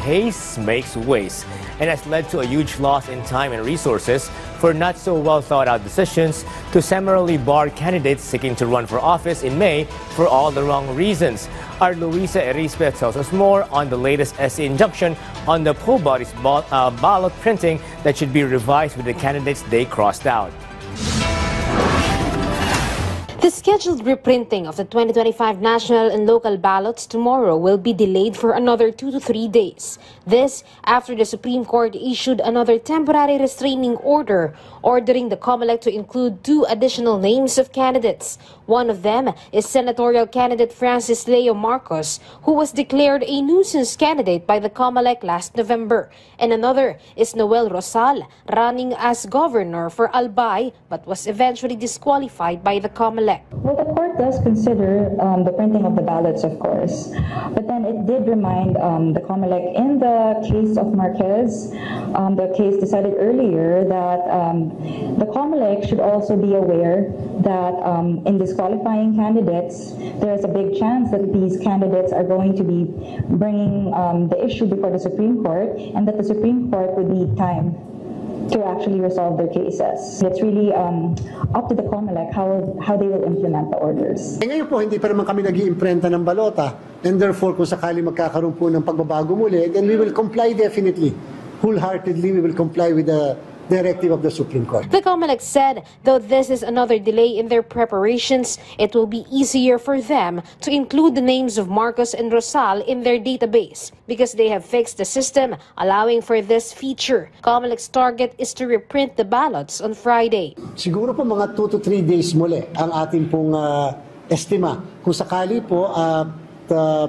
haste makes waste and has led to a huge loss in time and resources for not so well thought out decisions to summarily bar candidates seeking to run for office in May for all the wrong reasons. Our Luisa Erispe tells us more on the latest SC injunction on the poll body's ballot printing that should be revised with the candidates they crossed out. The scheduled reprinting of the 2025 national and local ballots tomorrow will be delayed for another 2 to 3 days. This after the Supreme Court issued another temporary restraining order ordering the COMELEC to include 2 additional names of candidates. One of them is senatorial candidate Francis Leo Marcos, who was declared a nuisance candidate by the COMELEC last November. And another is Noel Rosal, running as governor for Albay but was eventually disqualified by the COMELEC. Well, the court does consider the printing of the ballots, of course, but then it did remind the COMELEC in the case of Marquez, the case decided earlier that the COMELEC should also be aware that in disqualifying candidates, there's a big chance that these candidates are going to be bringing the issue before the Supreme Court, and that the Supreme Court would need time to actually resolve their cases. It's really up to the COMELEC how they will implement the orders. Ngayon po, hindi pa naman kami nag-iimprenta ng balota, and therefore kung sakali magkakaroon po ng pagbabago muli, then we will comply definitely. Wholeheartedly, we will comply with the directive of the Supreme Court. The COMELEC said, though this is another delay in their preparations, it will be easier for them to include the names of Marcos and Rosal in their database because they have fixed the system allowing for this feature. COMELEC's target is to reprint the ballots on Friday. Siguro po mga 2 to 3 days muli ang ating pong estima. Kung sakali po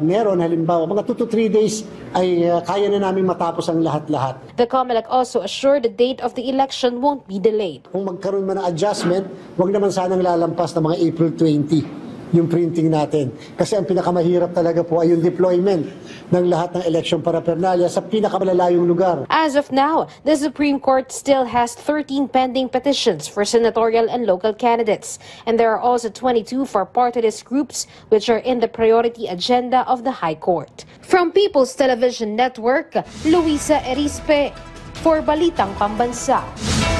meron halimbawa mga 2 to 3 days ay kaya na namin matapos ang lahat-lahat. The COMELEC also assured the date of the election won't be delayed. Kung magkaroon man ng adjustment, wag naman sanang lalampas na mga April 20 yung printing natin. Kasi ang pinakamahirap talaga po ay yung deployment ng lahat ng election paraphernalia sa pinakamalayong lugar. As of now, the Supreme Court still has 13 pending petitions for senatorial and local candidates. And there are also 22 for party list groups which are in the priority agenda of the High Court. From People's Television Network, Luisa Erispe for Balitang Pambansa.